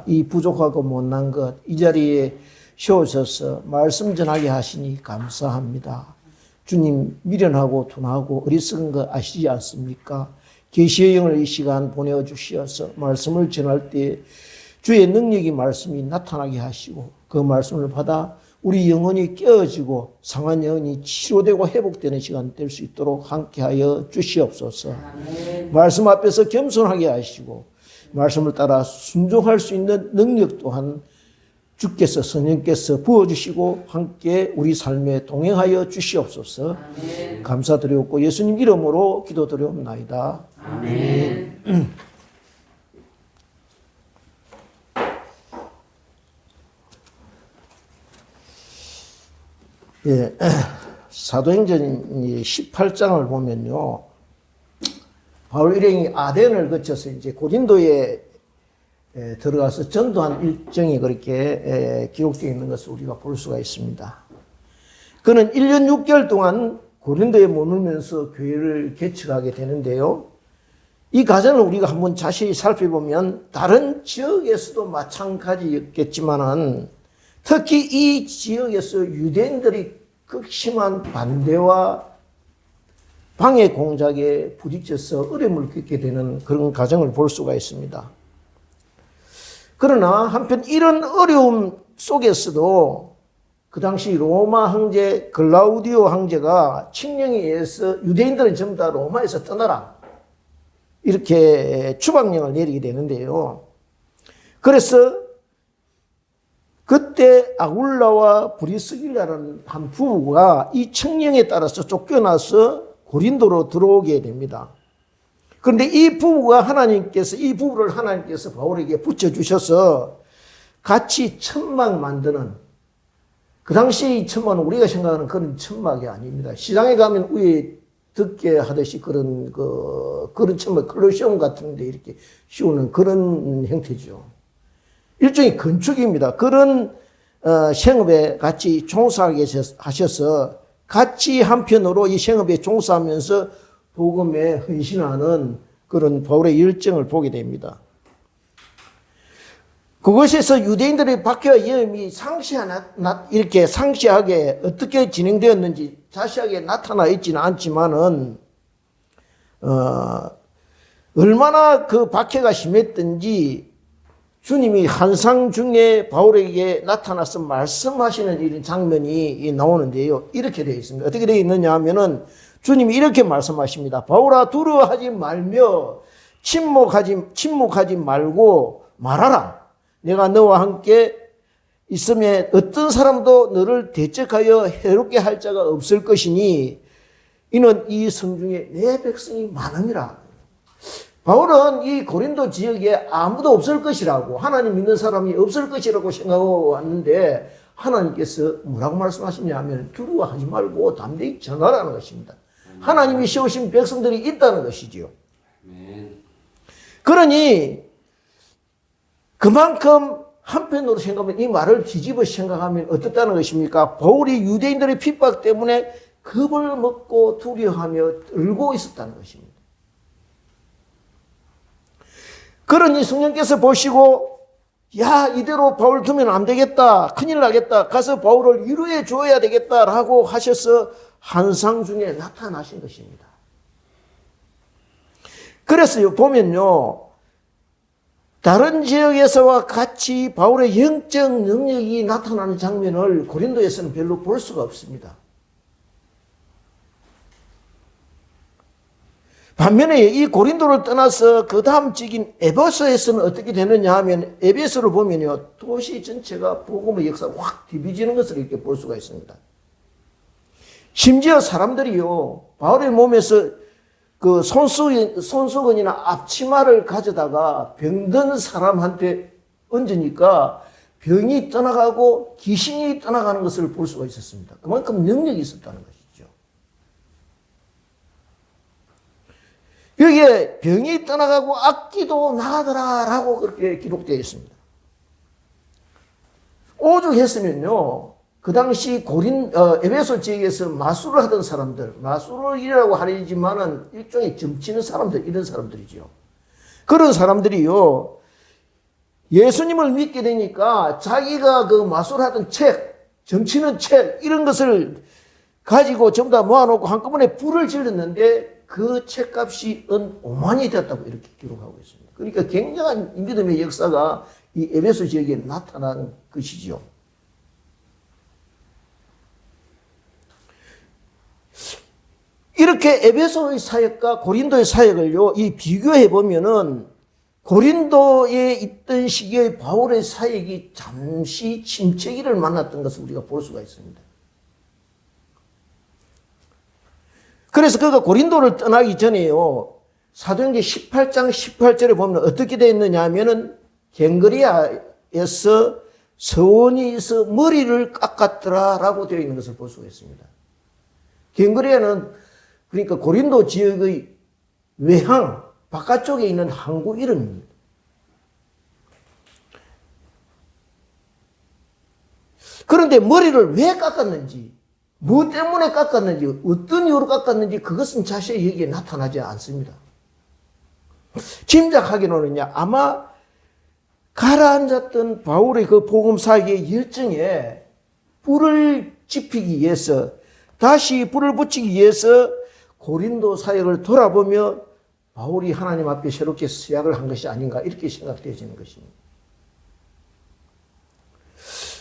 이 부족하고 못난 것, 이 자리에 세우셔서 말씀 전하게 하시니 감사합니다. 주님, 미련하고 둔하고 어리석은 거 아시지 않습니까? 계시의 영을 이 시간 보내주시어서 말씀을 전할 때 주의 능력이 말씀이 나타나게 하시고 그 말씀을 받아 우리 영혼이 깨어지고 상한 영혼이 치료되고 회복되는 시간 될 수 있도록 함께하여 주시옵소서. 아멘. 말씀 앞에서 겸손하게 하시고 말씀을 따라 순종할 수 있는 능력 또한 주께서 성령께서 부어주시고 함께 우리 삶에 동행하여 주시옵소서. 아멘. 감사드리옵고 예수님 이름으로 기도드리옵나이다. 아멘. 예, 사도행전 18장을 보면요, 바울 일행이 아덴을 거쳐서 이제 고린도에 들어가서 전도한 일정이 그렇게 기록되어 있는 것을 우리가 볼 수가 있습니다. 그는 1년 6개월 동안 고린도에 머물면서 교회를 개척하게 되는데요. 이 과정을 우리가 한번 자세히 살펴보면 다른 지역에서도 마찬가지였겠지만은 특히 이 지역에서 유대인들이 극심한 반대와 방해 공작에 부딪혀서 어려움을 겪게 되는 그런 과정을 볼 수가 있습니다. 그러나 한편 이런 어려움 속에서도 그 당시 로마 황제 글라우디오 황제가 칙령에 의해서 유대인들은 전부 다 로마에서 떠나라 이렇게 추방령을 내리게 되는데요. 그래서 그때 아굴라와 브리스길라라는 한 부부가 이 칙령에 따라서 쫓겨나서 고린도로 들어오게 됩니다. 그런데 이 부부가 이 부부를 하나님께서 바울에게 붙여주셔서 같이 천막 만드는, 그 당시 천막은 우리가 생각하는 그런 천막이 아닙니다. 시장에 가면 위에 듣게 하듯이 그런 천막, 클로시움 같은 데 이렇게 씌우는 그런 형태죠. 일종의 건축입니다. 그런 생업에 같이 종사하게 하셔서 같이 한편으로 이 생업에 종사하면서 복음에 헌신하는 그런 바울의 열정을 보게 됩니다. 그것에서 유대인들의 박해와 위험이 이렇게 상시하게 어떻게 진행되었는지 자세하게 나타나 있지는 않지만은, 얼마나 그 박해가 심했던지 주님이 환상 중에 바울에게 나타나서 말씀하시는 이런 장면이 나오는데요. 이렇게 되어 있습니다. 어떻게 되어 있느냐 하면은 주님이 이렇게 말씀하십니다. 바울아, 두려워하지 말며 침묵하지 말고 말하라. 내가 너와 함께 있으면 어떤 사람도 너를 대적하여 해롭게 할 자가 없을 것이니 이는 이 성중에 내 백성이 많음이라. 바울은 이 고린도 지역에 아무도 없을 것이라고, 하나님 믿는 사람이 없을 것이라고 생각하고 왔는데 하나님께서 뭐라고 말씀하시냐 하면 두려워하지 말고 담대히 전하라는 것입니다. 하나님이 세우신 백성들이 있다는 것이지요. 그러니 그만큼 한편으로 생각하면 이 말을 뒤집어 생각하면 어떻다는 것입니까? 바울이 유대인들의 핍박 때문에 겁을 먹고 두려워하며 떨고 있었다는 것입니다. 그러니 성령께서 보시고, 야, 이대로 바울 두면 안 되겠다, 큰일 나겠다, 가서 바울을 위로해 줘야 되겠다라고 하셔서 환상 중에 나타나신 것입니다. 그래서 보면요, 다른 지역에서와 같이 바울의 영적 능력이 나타나는 장면을 고린도에서는 별로 볼 수가 없습니다. 반면에 이 고린도를 떠나서 그 다음 지긴 에베소에서는 어떻게 되느냐 하면, 에베소를 보면요, 도시 전체가 복음의 역사가 확 뒤비지는 것을 이렇게 볼 수가 있습니다. 심지어 사람들이요, 바울의 몸에서 그 손수건이나 앞치마를 가져다가 병든 사람한테 얹으니까 병이 떠나가고 귀신이 떠나가는 것을 볼 수가 있었습니다. 그만큼 능력이 있었다는 것이죠. 여기에 병이 떠나가고 악기도 나가더라라고 그렇게 기록되어 있습니다. 오죽했으면요, 그 당시 에베소 지역에서 마술을 하던 사람들, 마술이라고 하지만은 일종의 점치는 사람들, 이런 사람들이죠. 그런 사람들이요, 예수님을 믿게 되니까 자기가 그 마술하던 책, 점치는 책, 이런 것을 가지고 전부 다 모아놓고 한꺼번에 불을 질렀는데 그 책값이 은 5만이 되었다고 이렇게 기록하고 있습니다. 그러니까 굉장한 믿음의 역사가 이 에베소 지역에 나타난 것이죠. 이렇게 에베소의 사역과 고린도의 사역을요, 이 비교해 보면은 고린도에 있던 시기의 바울의 사역이 잠시 침체기를 만났던 것을 우리가 볼 수가 있습니다. 그래서 그가 고린도를 떠나기 전에요, 사도행전 18장 18절에 보면 어떻게 되어 있느냐 하면은 갱그리아에서 서원이에서 머리를 깎았더라라고 되어 있는 것을 볼 수가 있습니다. 갱그리아는 그러니까 고린도 지역의 외항, 바깥쪽에 있는 항구 이름입니다. 그런데 머리를 왜 깎았는지, 뭐 때문에 깎았는지, 어떤 이유로 깎았는지 그것은 자세히 여기에 나타나지 않습니다. 짐작하기로는요, 아마 가라앉았던 바울의 그 복음 사역의 열정에 불을 지피기 위해서, 다시 불을 붙이기 위해서 고린도 사역을 돌아보며 바울이 하나님 앞에 새롭게 서약을 한 것이 아닌가 이렇게 생각되어지는 것입니다.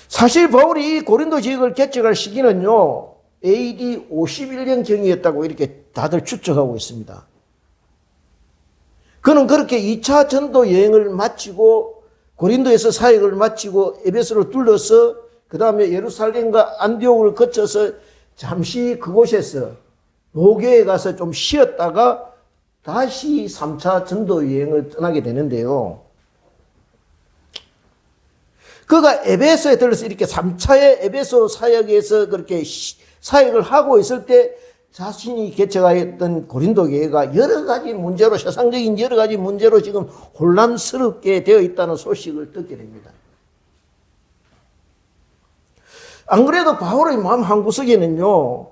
사실 바울이 고린도 지역을 개척할 시기는요, AD 51년경이었다고 이렇게 다들 추측하고 있습니다. 그는 그렇게 2차 전도 여행을 마치고 고린도에서 사역을 마치고 에베소를 둘러서 그 다음에 예루살렘과 안디옥을 거쳐서 잠시 그곳에서 노교에 가서 좀 쉬었다가 다시 3차 전도 여행을 떠나게 되는데요. 그가 에베소에 들어서 이렇게 3차의 에베소 사역에서 그렇게 사역을 하고 있을 때 자신이 개척하였던 고린도 교회가 여러 가지 문제로, 세상적인 여러 가지 문제로 지금 혼란스럽게 되어 있다는 소식을 듣게 됩니다. 안 그래도 바울의 마음 한구석에는요,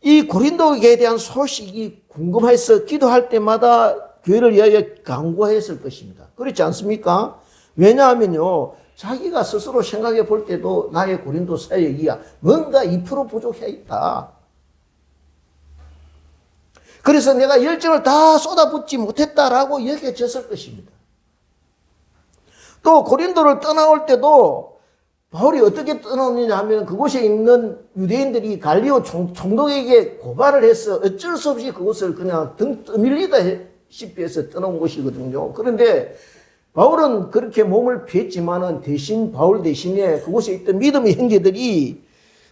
이 고린도 교회에 대한 소식이 궁금해서 기도할 때마다 교회를 위하여 간구했을 것입니다. 그렇지 않습니까? 왜냐하면요, 자기가 스스로 생각해 볼 때도 나의 고린도 사역이 뭔가 2% 부족해 있다. 그래서 내가 열정을 다 쏟아붓지 못했다라고 여겨졌을 것입니다. 또 고린도를 떠나올 때도 바울이 어떻게 떠나오느냐 하면 그곳에 있는 유대인들이 갈리오 총독에게 고발을 해서 어쩔 수 없이 그곳을 그냥 등 떠밀리다시피 해서 떠나온 것이거든요. 그런데 바울은 그렇게 몸을 피했지만은 대신 바울 대신에 그곳에 있던 믿음의 형제들이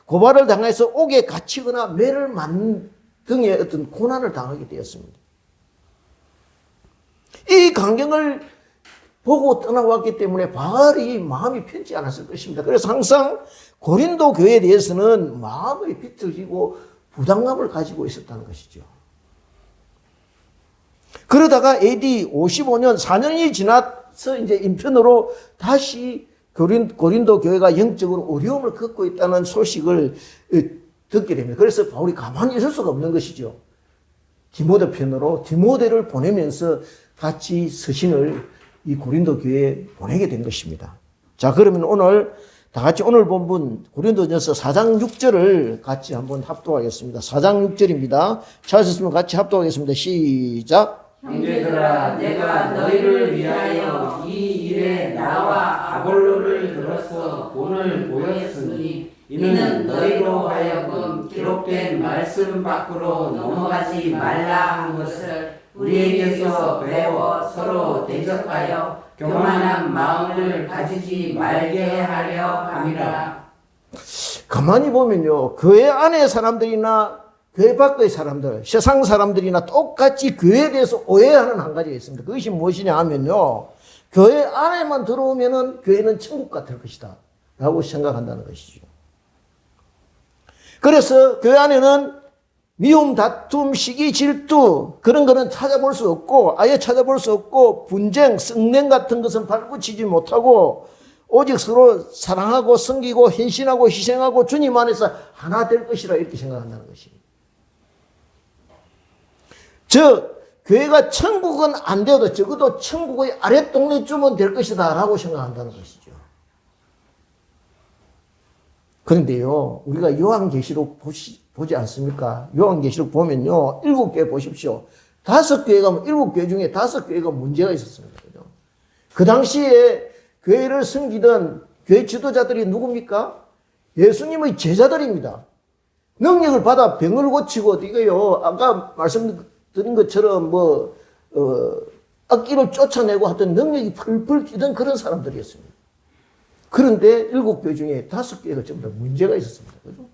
고발을 당해서 옥에 갇히거나 매를 맞는 등의 어떤 고난을 당하게 되었습니다. 이 광경을 보고 떠나왔기 때문에 바울이 마음이 편치 않았을 것입니다. 그래서 항상 고린도 교회에 대해서는 마음이 비틀리고 부담감을 가지고 있었다는 것이죠. 그러다가 AD 55년 4년이 지나서 이제 인편으로 다시 고린도 교회가 영적으로 어려움을 겪고 있다는 소식을 듣게 됩니다. 그래서 바울이 가만히 있을 수가 없는 것이죠. 디모데 편으로 디모데를 보내면서 같이 서신을 이 고린도 교회에 보내게 된 것입니다. 자, 그러면 오늘 다 같이 오늘 본문 고린도전서 4장 6절을 같이 한번 합독하겠습니다. 4장 6절입니다. 찾으셨으면 같이 합독하겠습니다. 시작. 형제들아, 내가 너희를 위하여 이 일에 나와 아볼로를 들어서 본을 보였으니 이는 너희로 하여금 기록된 말씀 밖으로 넘어가지 말라 한 것을 우리에게서 배워 서로 대적하여 교만한 마음을 가지지 말게 하려 함이라. 가만히 보면요, 교회 안의 사람들이나 교회 밖의 사람들, 세상 사람들이나 똑같이 교회에 대해서 오해하는 한 가지가 있습니다. 그것이 무엇이냐 하면요, 교회 안에만 들어오면은 교회는 천국 같을 것이다 라고 생각한다는 것이죠. 그래서 교회 안에는 미움, 다툼, 시기, 질투 그런 거는 찾아볼 수 없고, 아예 찾아볼 수 없고, 분쟁, 썩냉 같은 것은 발붙이지 못하고 오직 서로 사랑하고 섬기고 헌신하고 희생하고 주님 안에서 하나 될 것이라 이렇게 생각한다는 것입니다. 즉 교회가 천국은 안 되어도 적어도 천국의 아랫동네쯤은 될 것이다 라고 생각한다는 것이죠. 그런데요, 우리가 요한계시록 보지 않습니까? 요한계시록 보면요, 7개 보십시오. 5개가, 7개 중에 5개가 문제가 있었습니다. 그죠? 그 당시에 교회를 섬기던 교회 지도자들이 누굽니까? 예수님의 제자들입니다. 능력을 받아 병을 고치고, 이거요, 아까 말씀드린 것처럼 악기를 쫓아내고 하던 능력이 펄펄 뛰던 그런 사람들이었습니다. 그런데 7개 중에 5개가 전부 다 문제가 있었습니다. 그죠?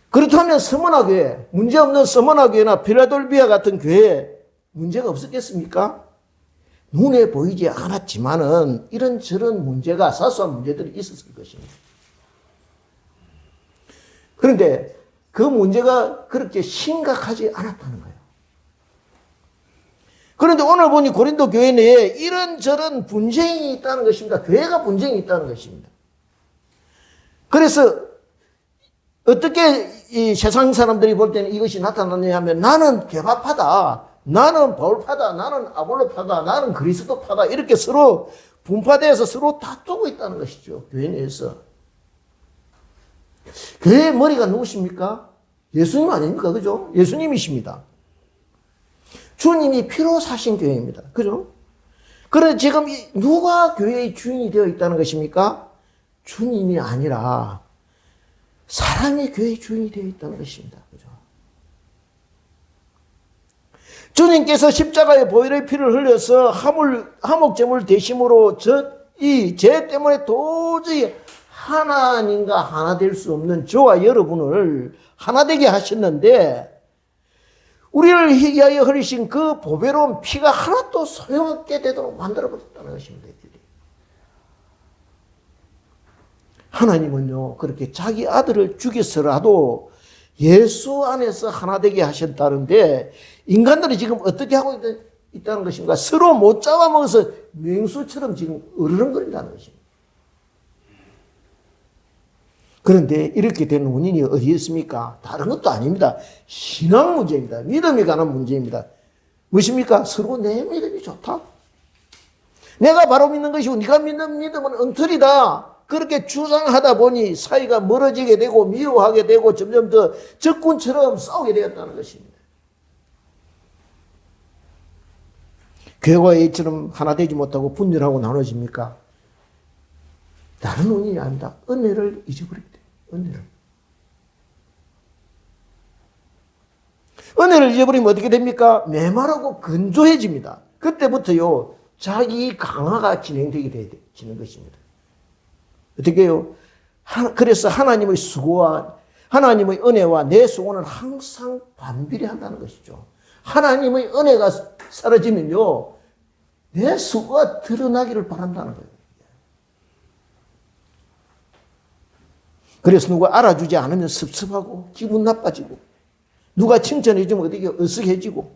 그렇다면 서머나 교회, 문제없는 서머나 교회나 필라델피아 같은 교회에 문제가 없었겠습니까? 눈에 보이지 않았지만은 이런저런 문제가, 사소한 문제들이 있었을 것입니다. 그런데 그 문제가 그렇게 심각하지 않았다는 거예요. 그런데 오늘 보니 고린도 교회 내에 이런저런 분쟁이 있다는 것입니다. 교회가 분쟁이 있다는 것입니다. 그래서 어떻게 이 세상 사람들이 볼 때는 이것이 나타나느냐 하면, 나는 개파파다, 나는 바울파다, 나는 아볼로파다, 나는 그리스도파다, 이렇게 서로 분파되어서 서로 다투고 있다는 것이죠. 교회 내에서. 교회의 머리가 누구십니까? 예수님 아닙니까? 그죠? 예수님이십니다. 주님이 피로 사신 교회입니다. 그죠? 그런데 지금 누가 교회의 주인이 되어 있다는 것입니까? 주님이 아니라 사람이 교회의 주인이 되어 있다는 것입니다. 그죠? 주님께서 십자가에 보혈의 피를 흘려서 화목제물 대심으로 이 죄 때문에 도저히 하나님과 하나 될 수 없는 저와 여러분을 하나 되게 하셨는데, 우리를 위하여 흘리신 그 보배로운 피가 하나도 소용없게 되도록 만들어버렸다는 것입니다. 하나님은요, 그렇게 자기 아들을 죽여서라도 예수 안에서 하나 되게 하셨다는데, 인간들이 지금 어떻게 하고 있다는 것입니까? 서로 못 잡아먹어서 맹수처럼 지금 으르렁거린다는 것입니다. 그런데 이렇게 된 원인이 어디에 있습니까? 다른 것도 아닙니다. 신앙 문제입니다. 믿음에 관한 문제입니다. 무엇입니까? 서로 내 믿음이 좋다. 내가 바로 믿는 것이고 네가 믿는 믿음은 엉터리다. 그렇게 주장하다 보니 사이가 멀어지게 되고 미워하게 되고 점점 더 적군처럼 싸우게 되었다는 것입니다. 교회와 A처럼 하나 되지 못하고 분열하고 나눠집니까? 다른 원인이 아닙니다. 은혜를 잊어버리게 돼요. 은혜를 잊어버리면 어떻게 됩니까? 메마르고 건조해집니다. 그때부터요, 자기 강화가 진행되게 되는 것입니다. 어떻게 해요? 그래서 하나님의 수고와 하나님의 은혜와 내 수고는 항상 반비례한다는 것이죠. 하나님의 은혜가 사라지면요, 내 수고가 드러나기를 바란다는 거예요. 그래서 누가 알아주지 않으면 섭섭하고 기분 나빠지고, 누가 칭찬해주면 어떻게 어색해지고,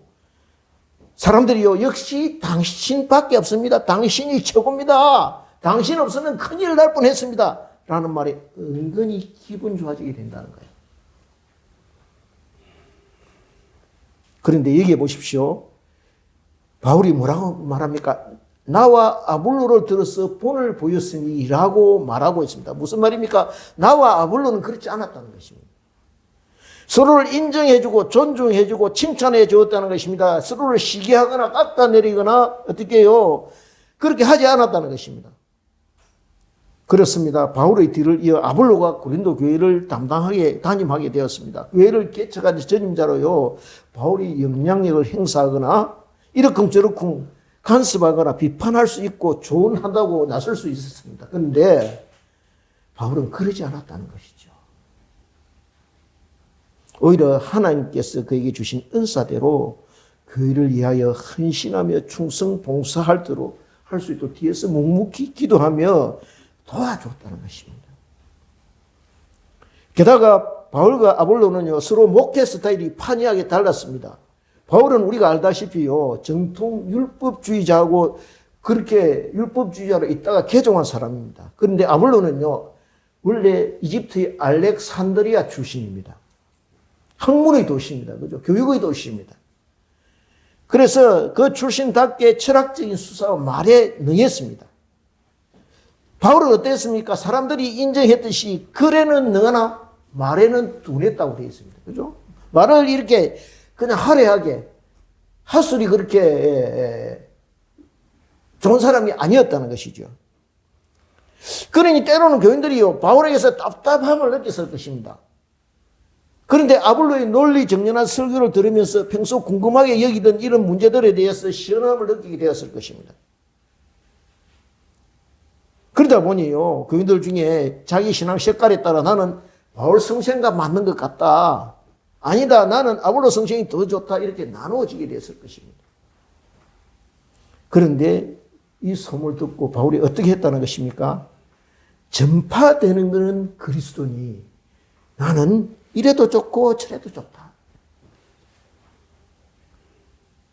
사람들이요, 역시 당신밖에 없습니다. 당신이 최고입니다. 당신 없으면 큰일 날 뻔했습니다. 라는 말에 은근히 기분 좋아지게 된다는 거예요. 그런데 얘기해 보십시오. 바울이 뭐라고 말합니까? 나와 아볼로를 들어서 본을 보였으니 라고 말하고 있습니다. 무슨 말입니까? 나와 아볼로는 그렇지 않았다는 것입니다. 서로를 인정해주고 존중해주고 칭찬해 주었다는 것입니다. 서로를 시기하거나 깎아내리거나 어떻게 해요? 그렇게 하지 않았다는 것입니다. 그렇습니다. 바울의 뒤를 이어 아볼로가 고린도 교회를 담임하게 되었습니다. 교회를 개척한 전임자로요, 바울이 영향력을 행사하거나 이러쿵저러쿵 간섭하거나 비판할 수 있고 조언한다고 나설 수 있었습니다. 그런데 바울은 그러지 않았다는 것이죠. 오히려 하나님께서 그에게 주신 은사대로 교회를 위하여 헌신하며 충성 봉사하도록 할 수 있도록 뒤에서 묵묵히 기도하며 도와줬다는 것입니다. 게다가 바울과 아볼로는요, 서로 목회 스타일이 판이하게 달랐습니다. 바울은 우리가 알다시피요, 정통 율법주의자하고 그렇게 율법주의자로 있다가 개종한 사람입니다. 그런데 아볼로는요, 원래 이집트의 알렉산드리아 출신입니다. 학문의 도시입니다. 그죠? 교육의 도시입니다. 그래서 그 출신답게 철학적인 수사와 말에 능했습니다. 바울은 어땠습니까? 사람들이 인정했듯이 글에는 능하나 말에는 둔했다고 되어 있습니다. 그죠? 말을 이렇게 그냥 화려하게 하술이 그렇게 좋은 사람이 아니었다는 것이죠. 그러니 때로는 교인들이요, 바울에게서 답답함을 느꼈을 것입니다. 그런데 아볼로의 논리 정연한 설교를 들으면서 평소 궁금하게 여기던 이런 문제들에 대해서 시원함을 느끼게 되었을 것입니다. 그러다 보니요, 교인들 중에 자기 신앙 색깔에 따라 나는 바울 성생과 맞는 것 같다, 아니다, 나는 아볼로 성생이 더 좋다, 이렇게 나누어지게 되었을 것입니다. 그런데 이 소문을 듣고 바울이 어떻게 했다는 것입니까? 전파되는 것은 그리스도니 나는 이래도 좋고 저래도 좋다.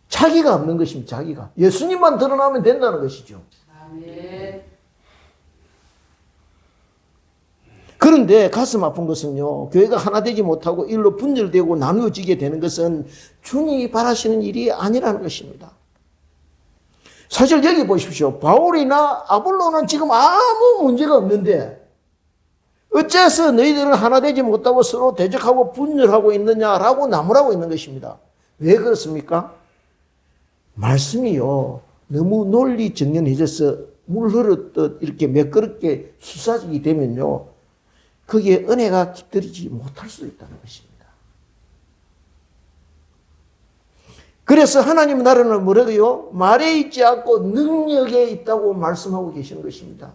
자기가 없는 것입니다. 자기가. 예수님만 드러나면 된다는 것이죠. 아멘. 그런데 가슴 아픈 것은요, 교회가 하나 되지 못하고 일로 분열되고 나누어지게 되는 것은 주님이 바라시는 일이 아니라는 것입니다. 사실 여기 보십시오. 바울이나 아볼로는 지금 아무 문제가 없는데 어째서 너희들은 하나 되지 못하고 서로 대적하고 분열하고 있느냐라고 나무라고 있는 것입니다. 왜 그렇습니까? 말씀이요, 너무 논리 정연해져서 물 흐르듯 이렇게 매끄럽게 수사지게 되면요, 거기에 은혜가 깃들이지 못할 수도 있다는 것입니다. 그래서 하나님 나라는 뭐라고요? 말에 있지 않고 능력에 있다고 말씀하고 계시는 것입니다.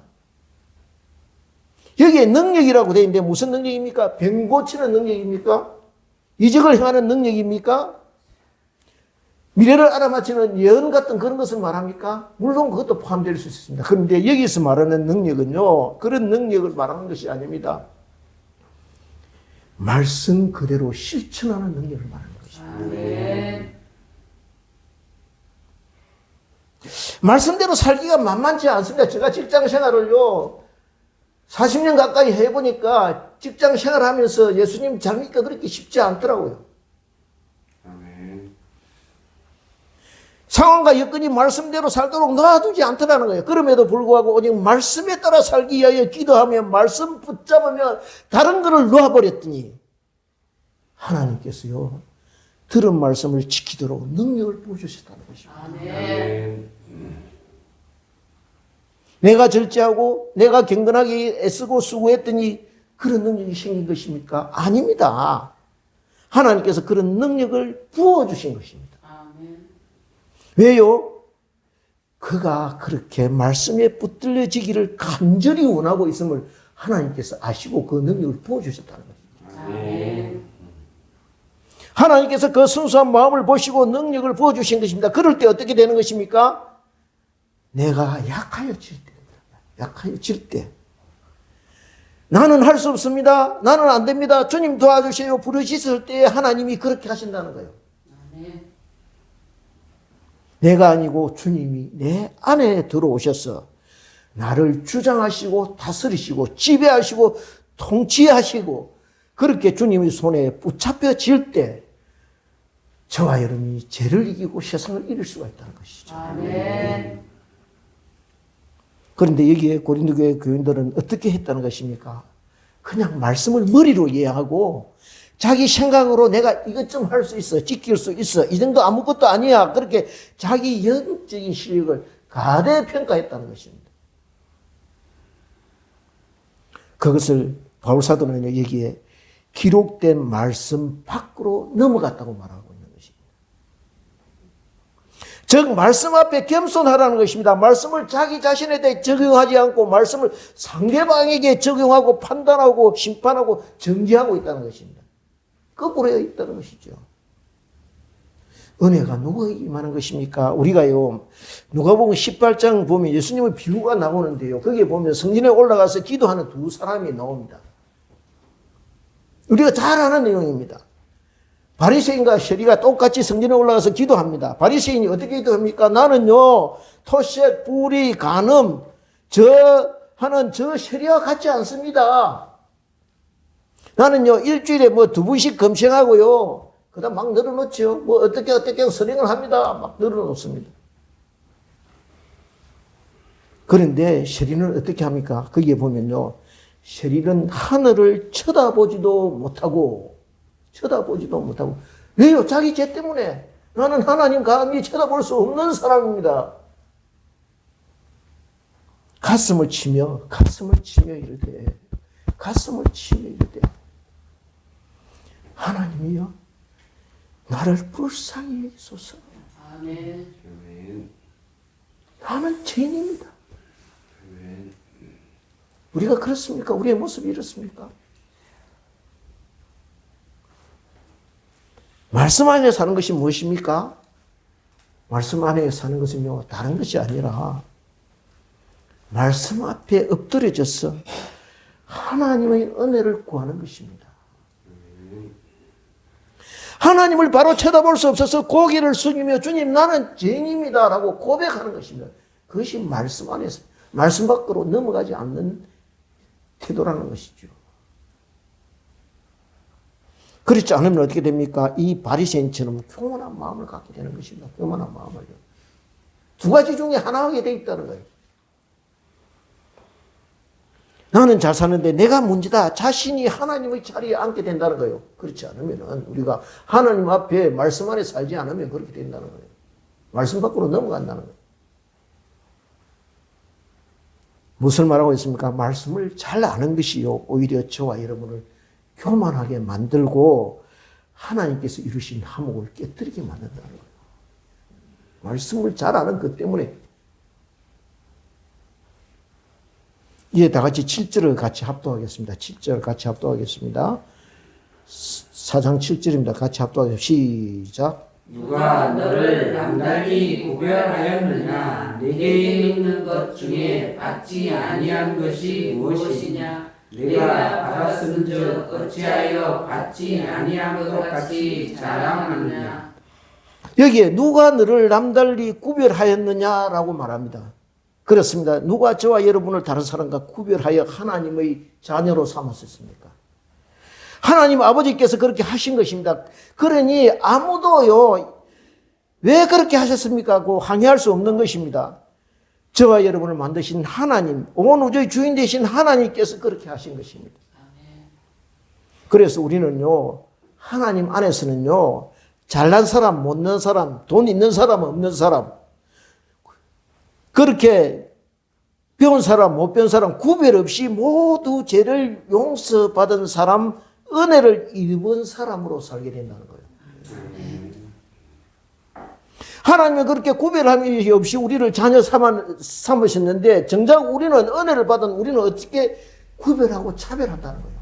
여기에 능력이라고 되어 있는데 무슨 능력입니까? 병 고치는 능력입니까? 이적을 행하는 능력입니까? 미래를 알아맞히는 예언 같은 그런 것을 말합니까? 물론 그것도 포함될 수 있습니다. 그런데 여기서 말하는 능력은요, 그런 능력을 말하는 것이 아닙니다. 말씀 그대로 실천하는 능력을 말하는 것입니다. 아멘. 말씀대로 살기가 만만치 않습니다. 제가 직장 생활을요, 40년 가까이 해보니까 직장 생활하면서 예수님 잘 믿기가 그렇게 쉽지 않더라고요. 아멘. 상황과 여건이 말씀대로 살도록 놔두지 않더라는 거예요. 그럼에도 불구하고 오직 말씀에 따라 살기 위하여 기도하며 말씀 붙잡으며 다른 것을 놓아버렸더니 하나님께서요, 들은 말씀을 지키도록 능력을 부어주셨다는 것입니다. 아멘. 내가 절제하고 내가 경건하게 애쓰고 수고했더니 그런 능력이 생긴 것입니까? 아닙니다. 하나님께서 그런 능력을 부어주신 것입니다. 아멘. 왜요? 그가 그렇게 말씀에 붙들려지기를 간절히 원하고 있음을 하나님께서 아시고 그 능력을 부어주셨다는 것입니다. 아멘. 하나님께서 그 순수한 마음을 보시고 능력을 부어주신 것입니다. 그럴 때 어떻게 되는 것입니까? 내가 약하여 질 때, 약하여 질 때, 나는 할 수 없습니다, 나는 안 됩니다, 주님 도와주세요 부르짖을 때 하나님이 그렇게 하신다는 거예요. 아멘. 내가 아니고 주님이 내 안에 들어오셔서 나를 주장하시고 다스리시고 지배하시고 통치하시고 그렇게 주님의 손에 붙잡혀질 때 저와 여러분이 죄를 이기고 세상을 이길 수가 있다는 것이죠. 아멘. 그런데 여기에 고린도 교회 교인들은 어떻게 했다는 것입니까? 그냥 말씀을 머리로 이해하고 자기 생각으로 내가 이것 좀 할 수 있어, 지킬 수 있어, 이 정도 아무것도 아니야, 그렇게 자기 영적인 실력을 가대평가했다는 것입니다. 그것을 바울 사도는 여기에 기록된 말씀 밖으로 넘어갔다고 말하고 있는 것입니다. 즉 말씀 앞에 겸손하라는 것입니다. 말씀을 자기 자신에 대해 적용하지 않고 말씀을 상대방에게 적용하고 판단하고 심판하고 정지하고 있다는 것입니다. 거꾸로 있다는 것이죠. 은혜가 누구에게 임하는 것입니까? 우리가요, 누가복음 18장 보면 예수님의 비유가 나오는데요, 거기에 보면 성전에 올라가서 기도하는 두 사람이 나옵니다. 우리가 잘 아는 내용입니다. 바리새인과 세리가 똑같이 성전에 올라가서 기도합니다. 바리새인이 어떻게 기도합니까? 나는요, 토색, 불의, 간음, 하는 저 세리와 같지 않습니다. 나는요, 일주일에 뭐 2번씩 검색하고요. 그 다음 막 늘어놓죠. 뭐 어떻게 선행을 합니다. 막 늘어놓습니다. 그런데 셰리는 어떻게 합니까? 거기에 보면요. 셰리는 하늘을 쳐다보지도 못하고, 왜요? 자기 죄 때문에. 나는 하나님 감히 쳐다볼 수 없는 사람입니다. 가슴을 치며 이르되, 하나님이여, 나를 불쌍히 여기소서. 아멘. 나는 죄인입니다. 우리가 그렇습니까? 우리의 모습이 이렇습니까? 말씀 안에 사는 것이 무엇입니까? 말씀 안에 사는 것은요, 다른 것이 아니라 말씀 앞에 엎드려져서 하나님의 은혜를 구하는 것입니다. 하나님을 바로 쳐다볼 수 없어서 고개를 숙이며 주님 나는 죄인입니다 라고 고백하는 것입니다. 그것이 말씀 안에서 말씀 밖으로 넘어가지 않는 태도라는 것이죠. 그렇지 않으면 어떻게 됩니까? 이 바리새인처럼 교만한 마음을 갖게 되는 것입니다. 교만한 마음을요. 두 가지 중에 하나 하게 돼 있다는 거예요. 나는 잘 사는데 내가 문제다. 자신이 하나님의 자리에 앉게 된다는 거예요. 그렇지 않으면 우리가 하나님 앞에 말씀 안에 살지 않으면 그렇게 된다는 거예요. 말씀 밖으로 넘어간다는 거예요. 무슨 말하고 있습니까? 말씀을 잘 아는 것이요. 오히려 저와 여러분을 교만하게 만들고 하나님께서 이루신 화목을 깨뜨리게 만든다는 거예요. 말씀을 잘 아는 것 때문에. 이제 다 같이 7절을 같이 합독하겠습니다. 7절 같이 합독하겠습니다. 4장 7절입니다. 같이 합독하겠습니다. 시작. 누가 너를 남달리 구별하였느냐? 네게 있는 것 중에 받지 아니한 것이 무엇이냐? 내가 받았은즉 어찌하여 받지 아니한 것 같이 자랑하느냐? 여기에 누가 너를 남달리 구별하였느냐라고 말합니다. 그렇습니다. 누가 저와 여러분을 다른 사람과 구별하여 하나님의 자녀로 삼았습니까? 하나님 아버지께서 그렇게 하신 것입니다. 그러니 아무도요, 왜 그렇게 하셨습니까? 고 항의할 수 없는 것입니다. 저와 여러분을 만드신 하나님, 온 우주의 주인 되신 하나님께서 그렇게 하신 것입니다. 그래서 우리는요, 하나님 안에서는요, 잘난 사람, 못난 사람, 돈 있는 사람, 없는 사람, 그렇게 배운 사람, 못 배운 사람, 구별 없이 모두 죄를 용서받은 사람, 은혜를 입은 사람으로 살게 된다는 거예요. 하나님은 그렇게 구별함이 없이 우리를 자녀 삼으셨는데 정작 우리는 은혜를 받은 우리는 어떻게 구별하고 차별한다는 거예요.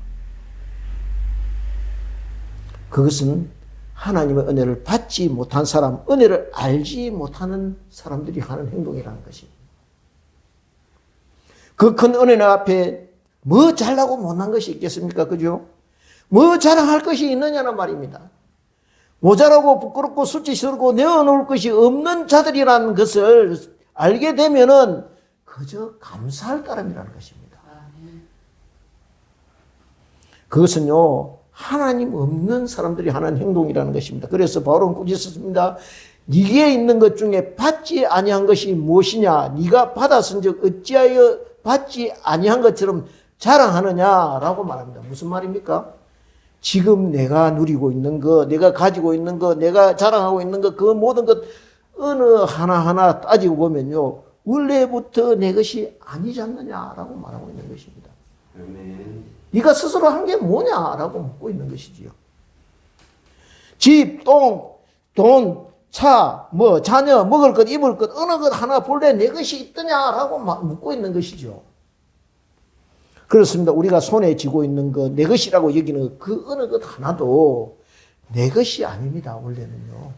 그것은 하나님의 은혜를 받지 못한 사람, 은혜를 알지 못하는 사람들이 하는 행동이라는 것입니다. 그 큰 은혜 앞에 뭐 잘나고 못난 것이 있겠습니까? 그죠? 뭐 자랑할 것이 있느냐는 말입니다. 모자라고 부끄럽고 수치스럽고 내어놓을 것이 없는 자들이라는 것을 알게 되면은 그저 감사할 따름이라는 것입니다. 그것은요, 하나님 없는 사람들이 하는 행동이라는 것입니다. 그래서 바울은 꾸짖 썼습니다. 네게 있는 것 중에 받지 아니한 것이 무엇이냐? 네가 받았은즉 어찌하여 받지 아니한 것처럼 자랑하느냐라고 말합니다. 무슨 말입니까? 지금 내가 누리고 있는 것, 내가 가지고 있는 것, 내가 자랑하고 있는 것, 그 모든 것 어느 하나하나 따지고 보면요, 원래부터 내 것이 아니지 않느냐라고 말하고 있는 것입니다. 아멘. 네가 스스로 한 게 뭐냐라고 묻고 있는 것이지요. 집, 돈, 차, 뭐 자녀, 먹을 것, 입을 것 어느 것 하나 본래 내 것이 있더냐라고 묻고 있는 것이죠. 그렇습니다. 우리가 손에 쥐고 있는 것, 내 것이라고 여기는 그 어느 것 하나도 내 것이 아닙니다. 원래는요.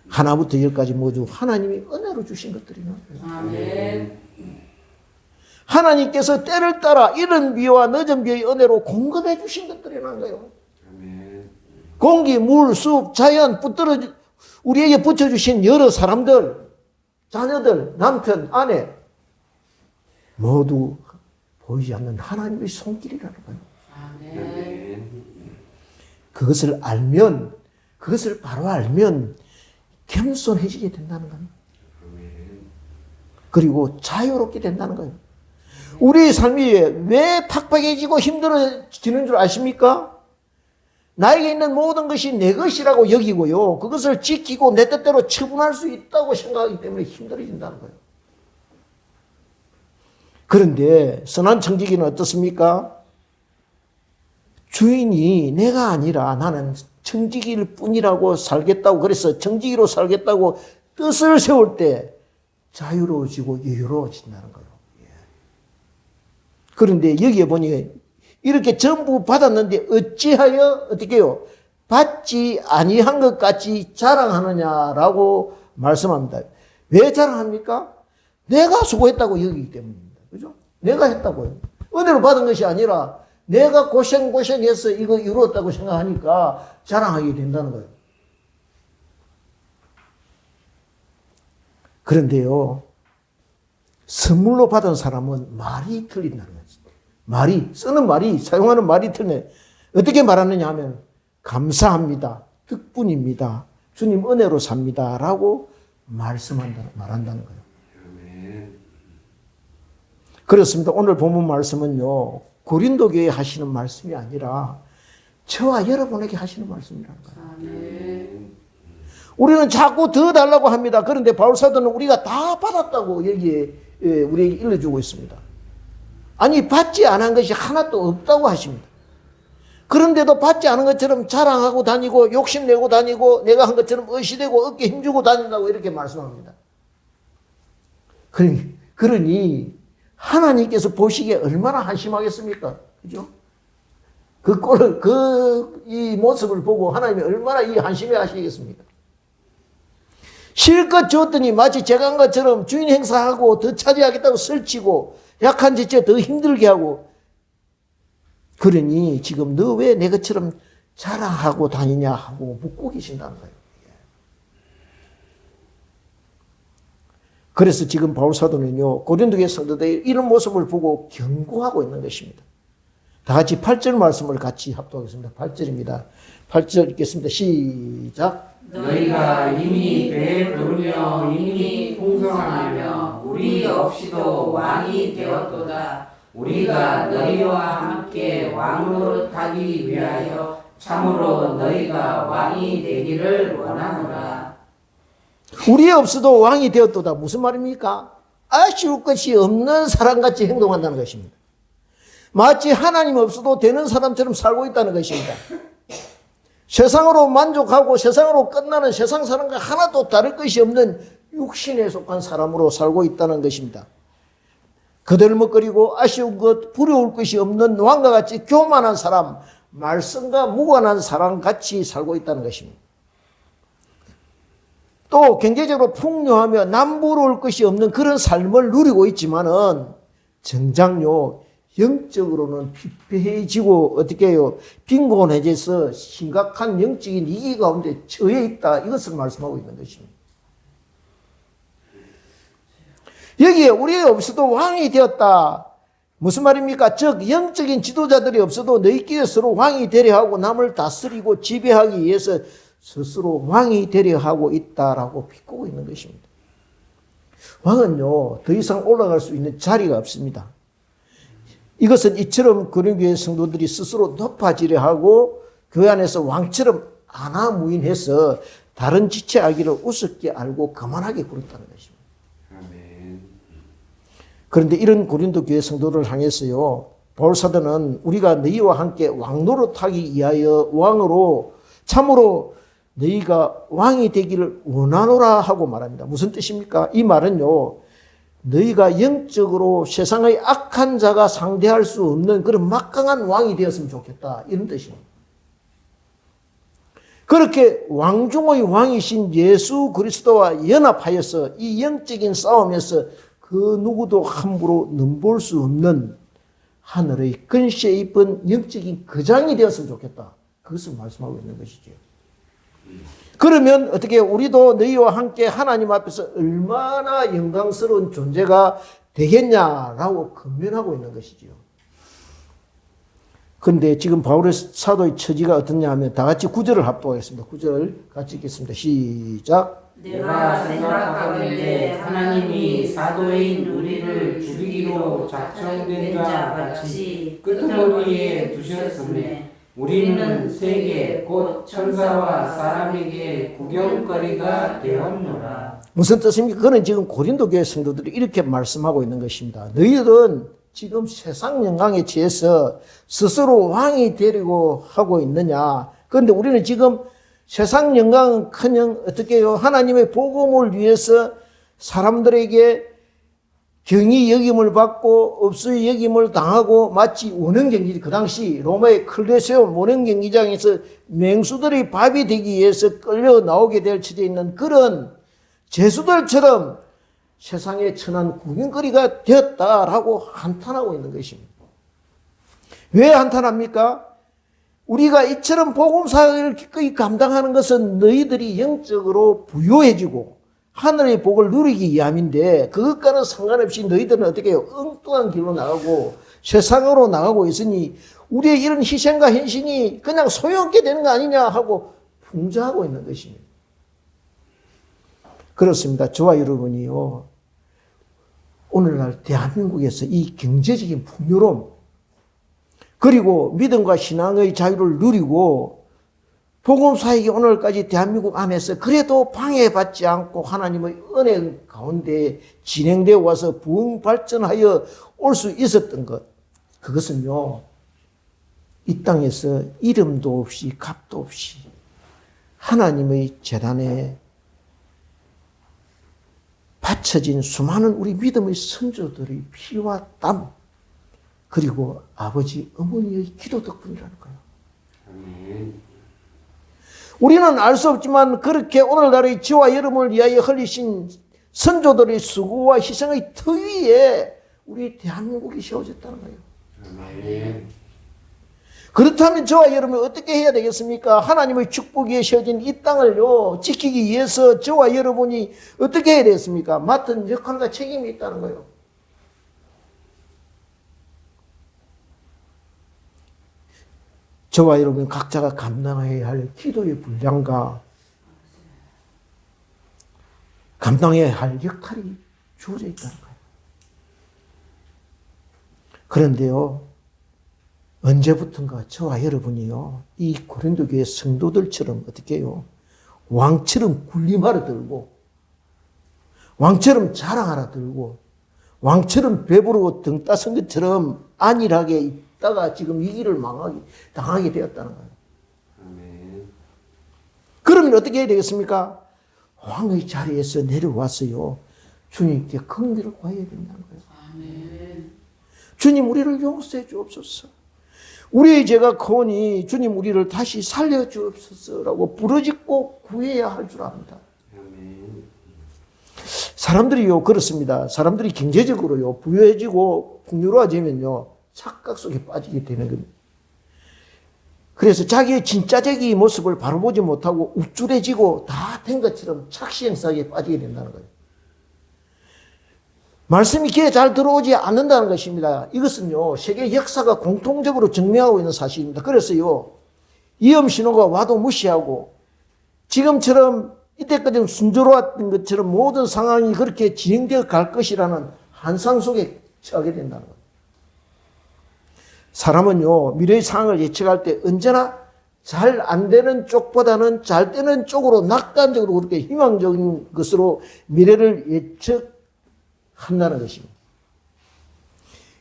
하나부터 열까지 모두 하나님이 은혜로 주신 것들이에요. 아멘. 하나님께서 때를 따라 이른 비와 늦은 비의 은혜로 공급해 주신 것들이라는 거예요. 아멘. 공기, 물, 숲, 자연, 우리에게 붙여주신 여러 사람들, 자녀들, 남편, 아내 모두 보이지 않는 하나님의 손길이라는 거예요. 아멘. 그것을 알면, 그것을 바로 알면 겸손해지게 된다는 겁니다. 그리고 자유롭게 된다는 거예요. 우리의 삶이 왜 팍팍해지고 힘들어지는 줄 아십니까? 나에게 있는 모든 것이 내 것이라고 여기고요. 그것을 지키고 내 뜻대로 처분할 수 있다고 생각하기 때문에 힘들어진다는 거예요. 그런데 선한 청지기는 어떻습니까? 주인이 내가 아니라 나는 청지기일 뿐이라고 살겠다고, 그래서 청지기로 살겠다고 뜻을 세울 때 자유로워지고 여유로워진다는 거예요. 그런데 여기에 보니 이렇게 전부 받았는데 어찌하여 어떻게 해요? 받지 아니한 것 같이 자랑하느냐라고 말씀합니다. 왜 자랑합니까? 내가 수고했다고 여기기 때문입니다. 그죠? 내가 했다고요. 은혜로 받은 것이 아니라 내가 고생해서 이거 이루었다고 생각하니까 자랑하게 된다는 거예요. 그런데요, 선물로 받은 사람은 말이 틀린다는 거예요. 쓰는 말이, 사용하는 말이 틀리네. 어떻게 말하느냐 하면, 감사합니다. 덕분입니다. 주님 은혜로 삽니다. 라고 말한다는 거예요. 그렇습니다. 오늘 본문 말씀은요, 고린도 교회에 하시는 말씀이 아니라 저와 여러분에게 하시는 말씀이라는 거예요. 우리는 자꾸 더 달라고 합니다. 그런데 바울 사도는 우리가 다 받았다고 여기에 우리에게 일러주고 있습니다. 아니, 받지 않은 것이 하나도 없다고 하십니다. 그런데도 받지 않은 것처럼 자랑하고 다니고 욕심내고 다니고 내가 한 것처럼 의시되고 어깨 힘주고 다닌다고 이렇게 말씀합니다. 그러니 하나님께서 보시기에 얼마나 한심하겠습니까? 그죠? 이 모습을 보고 하나님이 얼마나 이 한심해 하시겠습니까? 실컷 줬더니 마치 제가 한 것처럼 주인 행사하고 더 차지하겠다고 설치고 약한 지체 더 힘들게 하고, 그러니 지금 너 왜 내 것처럼 자랑하고 다니냐 하고 묻고 계신다는 거예요. 그래서 지금 바울 사도는요, 고린도 교회 성도들의 이런 모습을 보고 경고하고 있는 것입니다. 다 같이 8절 말씀을 같이 합독하겠습니다. 8절입니다. 8절 읽겠습니다. 시작. 너희가 이미 배부르며 이미 풍성하며 우리 없이도 왕이 되었도다. 우리가 너희와 함께 왕으로 타기 위하여 참으로 너희가 왕이 되기를 원하노라. 우리 없어도 왕이 되었도다. 무슨 말입니까? 아쉬울 것이 없는 사람같이 행동한다는 것입니다. 마치 하나님 없어도 되는 사람처럼 살고 있다는 것입니다. 세상으로 만족하고 세상으로 끝나는 세상 사람과 하나도 다를 것이 없는 육신에 속한 사람으로 살고 있다는 것입니다. 거들먹거리고 아쉬운 것, 부러울 것이 없는 왕과 같이 교만한 사람, 말썽과 무관한 사람 같이 살고 있다는 것입니다. 또 경제적으로 풍요하며 남부러울 것이 없는 그런 삶을 누리고 있지만은 정작요 영적으로는 피폐해지고 어떻게 해요? 빈곤해져서 심각한 영적인 위기 가운데 처해 있다. 이것을 말씀하고 있는 것입니다. 여기에 우리 없어도 왕이 되었다. 무슨 말입니까? 즉 영적인 지도자들이 없어도 너희끼리 서로 왕이 되려 하고 남을 다스리고 지배하기 위해서 스스로 왕이 되려 하고 있다라고 비꼬고 있는 것입니다. 왕은요 더 이상 올라갈 수 있는 자리가 없습니다. 이것은 이처럼 고린도교회 성도들이 스스로 높아지려 하고 교회 안에서 왕처럼 안하무인해서 다른 지체하기를 우습게 알고 거만하게 굴었다는 것입니다. 아멘. 그런데 이런 고린도 교회 성도를 향해서요 바울 사도는 우리가 너희와 함께 왕노릇하기 위하여 왕으로 참으로 너희가 왕이 되기를 원하노라 하고 말합니다. 무슨 뜻입니까? 이 말은요 너희가 영적으로 세상의 악한 자가 상대할 수 없는 그런 막강한 왕이 되었으면 좋겠다 이런 뜻입니다. 그렇게 왕중의 왕이신 예수 그리스도와 연합하여서 이 영적인 싸움에서 그 누구도 함부로 넘볼 수 없는 하늘의 근시에 입은 영적인 거장이 되었으면 좋겠다. 그것을 말씀하고 있는 것이죠. 그러면 어떻게 우리도 너희와 함께 하나님 앞에서 얼마나 영광스러운 존재가 되겠냐라고 권면하고 있는 것이죠. 그런데 지금 바울의 사도의 처지가 어떻냐 하면 다 같이 구절을 합독하겠습니다. 구절 같이 읽겠습니다. 시작. 내가 생각하건대 하나님이 사도인 우리를 죽이기로 작정된 자 같이 끄트머리에 두셨음에 우리는 세계 곧 천사와 사람에게 구경거리가 되었노라. 무슨 뜻입니까? 그는 지금 고린도 교회 성도들이 이렇게 말씀하고 있는 것입니다. 너희들은 지금 세상 영광에 취해서 스스로 왕이 되려고 하고 있느냐. 그런데 우리는 지금 세상 영광은 커녕 어떻게 해요? 하나님의 복음을 위해서 사람들에게 경이 여김을 받고 업수의 여김을 당하고 마치 원형경기, 그 당시 로마의 클레세움 원형경기장에서 맹수들이 밥이 되기 위해서 끌려 나오게 될 처지에 있는 그런 죄수들처럼 세상에 천한 구경거리가 되었다라고 한탄하고 있는 것입니다. 왜 한탄합니까? 우리가 이처럼 복음사역을 기꺼이 감당하는 것은 너희들이 영적으로 부유해지고 하늘의 복을 누리기 위함인데 그것과는 상관없이 너희들은 어떻게 해요? 엉뚱한 길로 나가고 세상으로 나가고 있으니 우리의 이런 희생과 헌신이 그냥 소용없게 되는 거 아니냐 하고 풍자하고 있는 것입니다. 그렇습니다. 저와 여러분이요. 오늘날 대한민국에서 이 경제적인 풍요로움 그리고 믿음과 신앙의 자유를 누리고 복음사역이 오늘까지 대한민국 안에서 그래도 방해받지 않고 하나님의 은혜 가운데 진행되어 와서 부흥 발전하여 올 수 있었던 것. 그것은요. 이 땅에서 이름도 없이 값도 없이 하나님의 재단에 바쳐진 수많은 우리 믿음의 선조들의 피와 땀 그리고 아버지 어머니의 기도 덕분이라는 거예요. 아멘. 우리는 알 수 없지만 그렇게 오늘날의 저와 여러분을 위하여 흘리신 선조들의 수고와 희생의 터 위에 우리 대한민국이 세워졌다는 거예요. 아멘. 그렇다면 저와 여러분이 어떻게 해야 되겠습니까? 하나님의 축복 위에 세워진 이 땅을요 지키기 위해서 저와 여러분이 어떻게 해야 되겠습니까? 맡은 역할과 책임이 있다는 거예요. 저와 여러분 각자가 감당해야 할 기도의 분량과 감당해야 할 역할이 주어져 있다는 거예요. 그런데요, 언제부턴가 저와 여러분이요, 이 고린도 교회 성도들처럼 어떻게 해요? 왕처럼 군림하러 들고, 왕처럼 자랑하러 들고, 왕처럼 배부르고 등 따선 것처럼 안일하게 있다가 지금 이 길을 당하게 되었다는 거예요. 아멘. 그러면 어떻게 해야 되겠습니까? 왕의 자리에서 내려와서요, 주님께 긍휼을 구해야 된다는 거예요. 아멘. 주님 우리를 용서해 주옵소서. 우리의 죄가 크오니 주님 우리를 다시 살려 주옵소서라고 부르짖고 구해야 할 줄 압니다. 아멘. 사람들이요 그렇습니다. 사람들이 경제적으로요 부유해지고 풍요로워지면요 착각 속에 빠지게 되는 겁니다. 그래서 자기의 진짜적인 모습을 바로 보지 못하고 우쭐해지고 다 된 것처럼 착시행사에 빠지게 된다는 거예요. 말씀이 귀에 잘 들어오지 않는다는 것입니다. 이것은요 세계 역사가 공통적으로 증명하고 있는 사실입니다. 그래서요 위험 신호가 와도 무시하고 지금처럼 이때까지 순조로웠던 것처럼 모든 상황이 그렇게 진행되어 갈 것이라는 환상 속에 처하게 된다는 거예요. 사람은요 미래의 상황을 예측할 때 언제나 잘 안 되는 쪽보다는 잘 되는 쪽으로 낙관적으로 그렇게 희망적인 것으로 미래를 예측한다는 것입니다.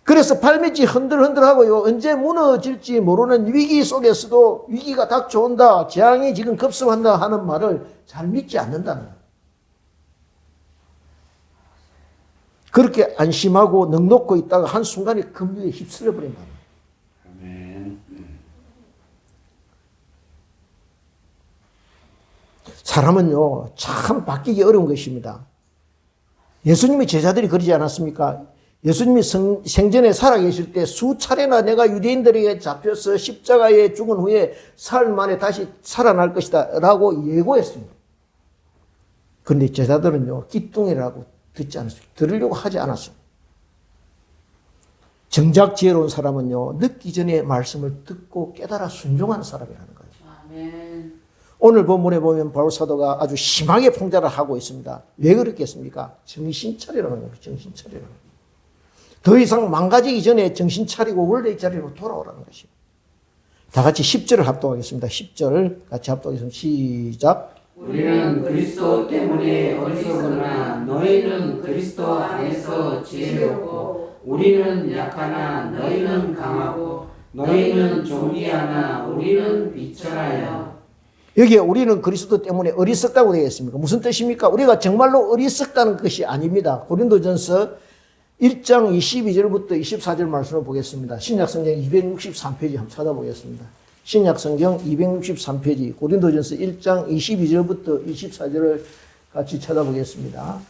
그래서 발밑이 흔들흔들하고요 언제 무너질지 모르는 위기 속에서도 위기가 닥쳐온다, 재앙이 지금 급습한다 하는 말을 잘 믿지 않는다는 거예요. 그렇게 안심하고 넉놓고 있다가 한순간에 금융에 휩쓸려 버린다. 아멘. 사람은요 참 바뀌기 어려운 것입니다. 예수님의 제자들이 그러지 않았습니까? 예수님이 생전에 살아계실 때 수차례나 내가 유대인들에게 잡혀서 십자가에 죽은 후에 사흘 만에 다시 살아날 것이다 라고 예고했습니다. 그런데 제자들은요 기뚱이라고 듣지 않았어요. 들으려고 하지 않았어요. 정작 지혜로운 사람은요, 늦기 전에 말씀을 듣고 깨달아 순종하는 사람이라는 거예요. 아멘. 오늘 본문에 보면 바울 사도가 아주 심하게 풍자를 하고 있습니다. 왜 그렇겠습니까? 정신 차리라는 겁니다. 정신 차리라는 겁니다. 더 이상 망가지기 전에 정신 차리고 원래의 자리로 돌아오라는 것이에요. 다 같이 10절을 합독하겠습니다. 10절 같이 합독하겠습니다. 시작. 우리는 그리스도 때문에 어리석으나 너희는 그리스도 안에서 지혜롭고 우리는 약하나 너희는 강하고 너희는 존귀하나 우리는 비천하여. 여기에 우리는 그리스도 때문에 어리석다고 되어 있습니까? 무슨 뜻입니까? 우리가 정말로 어리석다는 것이 아닙니다. 고린도전서 1장 22절부터 24절 말씀을 보겠습니다. 신약성경 263페이지 한번 찾아보겠습니다. 신약성경 263페이지 고린도전서 1장 22절부터 24절을 같이 찾아보겠습니다.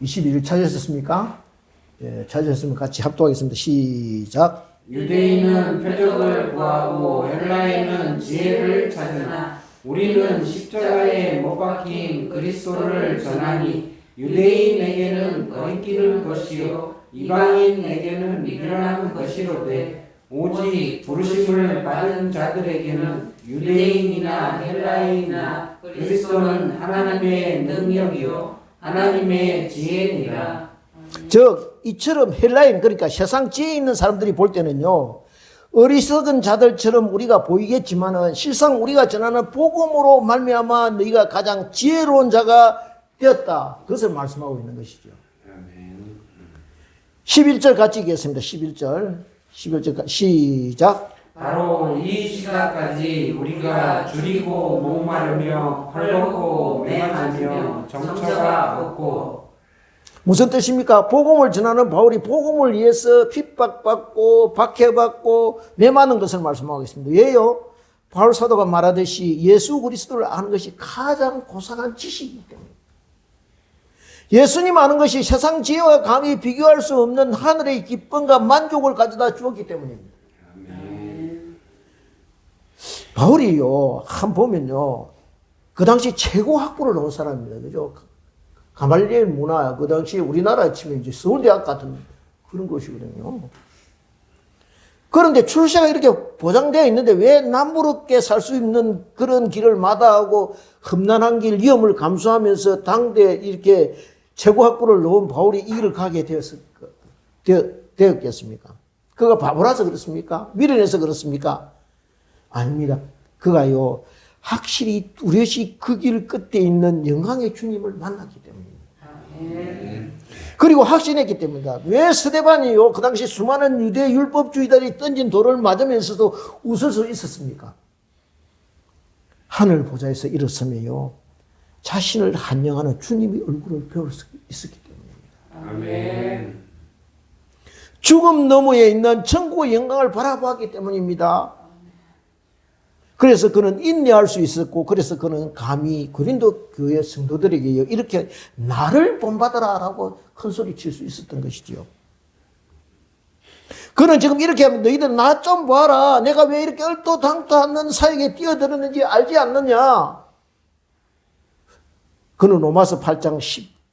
22절 찾으셨습니까? 예, 찾으셨으면 같이 합독하겠습니다. 시작. 유대인은 표적을 구하고 헬라인은 지혜를 찾으나 우리는 십자가에 못 박힌 그리스도를 전하니 유대인에게는 거리끼는 것이요 이방인에게는 미련한 것이로되 오직 부르심을 받은 자들에게는 유대인이나 헬라인이나 그리스도는 하나님의 능력이요 하나님의 지혜니라. 즉 이처럼 헬라인 그러니까 세상 지혜 있는 사람들이 볼 때는요, 어리석은 자들처럼 우리가 보이겠지만은 실상 우리가 전하는 복음으로 말미암아 너희가 가장 지혜로운 자가 되었다. 그것을 말씀하고 있는 것이죠. 아멘. 11절 같이 읽겠습니다. 11절 시작. 바로 이 시각까지 우리가 줄이고 목마르며 헐벗고 매맞으며 정처가 없고. 무슨 뜻입니까? 복음을 전하는 바울이 복음을 위해서 핍박받고 박해받고 매맞는 것을 말씀하고 있습니다. 왜요? 바울 사도가 말하듯이 예수 그리스도를 아는 것이 가장 고상한 지식이기 때문에, 예수님 아는 것이 세상 지혜와 감히 비교할 수 없는 하늘의 기쁨과 만족을 가져다 주었기 때문입니다. 바울이요, 한 보면요, 그 당시 최고 학부를 나온 사람입니다. 그죠? 가말리엘 문화, 그 당시 우리나라에 치면 이제 서울대학 같은 그런 것이거든요. 그런데 출세가 이렇게 보장되어 있는데 왜 남부럽게 살 수 있는 그런 길을 마다하고 험난한 길, 위험을 감수하면서 당대 이렇게 최고 학부를 놓은 바울이 이 길을 가게 되었겠습니까? 그가 바보라서 그렇습니까? 미련해서 그렇습니까? 아닙니다. 그가요, 확실히 뚜렷이 그 길 끝에 있는 영광의 주님을 만났기 때문입니다. 그리고 확신했기 때문입니다. 왜 스데반이요, 그 당시 수많은 유대 율법주의자들이 던진 돌을 맞으면서도 웃을 수 있었습니까? 하늘 보좌에서 일어서면요, 자신을 한영하는 주님의 얼굴을 배울 수 있었기 때문입니다. 아멘. 죽음 너머에 있는 천국의 영광을 바라보았기 때문입니다. 그래서 그는 인내할 수 있었고, 그래서 그는 감히 고린도 교회 성도들에게 이렇게 나를 본받아라 라고 큰 소리 칠 수 있었던 것이죠. 그는 지금 이렇게 하면 너희들 나 좀 봐라. 내가 왜 이렇게 얼토당토하는 사역에 뛰어들었는지 알지 않느냐. 그는 로마서 8장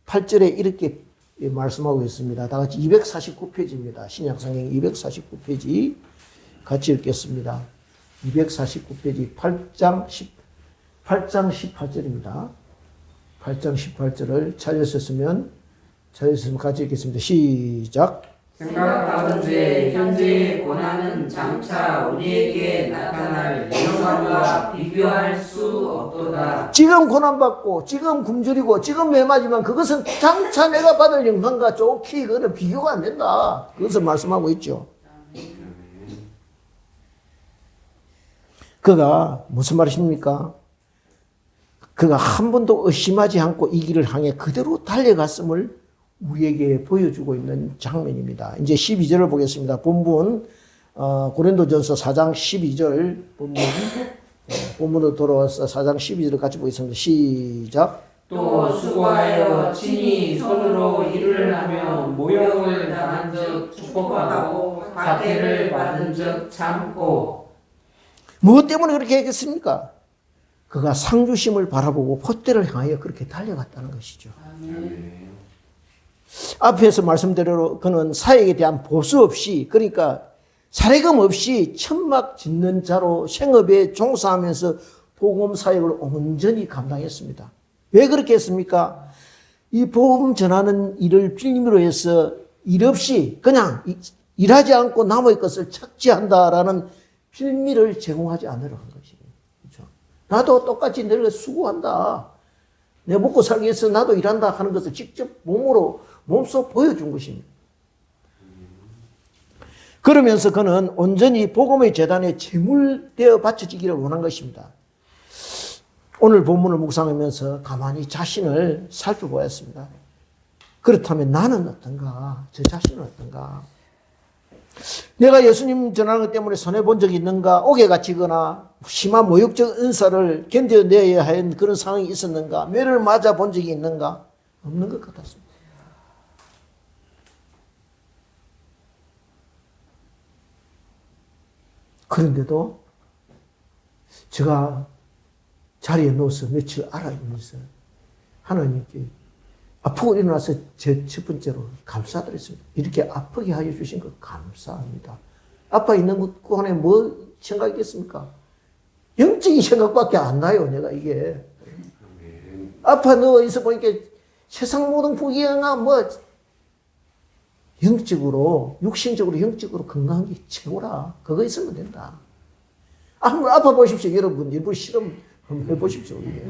18절에 이렇게 말씀하고 있습니다. 다 같이 249페이지입니다. 신약성경 249페이지 같이 읽겠습니다. 249페이지 8장 18절입니다. 8장 18절을 찾으셨으면 같이 읽겠습니다. 시작. 생각하건대 현재의 고난은 장차 우리에게 나타날 영광과 비교할 수 없도다. 지금 고난받고 지금 굶주리고 지금 매맞으면 그것은 장차 내가 받을 영광과 좋기 그거는 비교가 안 된다. 그것을 말씀하고 있죠. 그가 무슨 말이십니까? 그가 한 번도 의심하지 않고 이 길을 향해 그대로 달려갔음을 우리에게 보여주고 있는 장면입니다. 이제 12절을 보겠습니다. 본문 고린도전서 4장 12절 본문으로 돌아와서 4장 12절을 같이 보겠습니다. 시작. 또 수고하여 친히 손으로 일을 하며 모욕을 당한 적 축복하고 박해를 받은 적 참고. 무엇 때문에 그렇게 했겠습니까? 그가 상주심을 바라보고 폿대를 향하여 그렇게 달려갔다는 것이죠. 아멘. 앞에서 말씀대로 그는 사역에 대한 보수 없이, 그러니까 사례금 없이 천막 짓는 자로 생업에 종사하면서 복음 사역을 온전히 감당했습니다. 왜 그렇게 했습니까? 이 복음 전하는 일을 빌미로 해서 일 없이 그냥 일하지 않고 남의 것을 착취한다라는 빌미를 제공하지 않으려 한 것이에요. 그렇죠? 나도 똑같이 늘 수고한다. 내 먹고 살기 위해서 나도 일한다 하는 것을 직접 몸소 보여준 것입니다. 그러면서 그는 온전히 복음의 재단에 제물되어 바쳐지기를 원한 것입니다. 오늘 본문을 묵상하면서 가만히 자신을 살펴보았습니다. 그렇다면 나는 어떤가? 저 자신은 어떤가? 내가 예수님 전하는 것 때문에 손해본 적이 있는가? 옥에 갇히거나 심한 모욕적 은사를 견뎌내야 하는 그런 상황이 있었는가? 매를 맞아 본 적이 있는가? 없는 것 같았습니다. 그런데도 제가 자리에 누워서 며칠 알아보면서 하나님께 아프고 일어나서 제 첫 번째로 감사드렸습니다. 이렇게 아프게 하여 주신 것 감사합니다. 아파 있는 것 안에 뭐 생각이겠습니까? 영적인 생각밖에 안 나요, 내가 이게. 아파 누워 있어 보니까 세상 모든 부귀영화 뭐 영적으로, 육신적으로, 영적으로 건강한 게 최고라. 그거 있으면 된다. 한번 아파 보십시오, 여러분. 일부 실험 한번 해보십시오. 이게.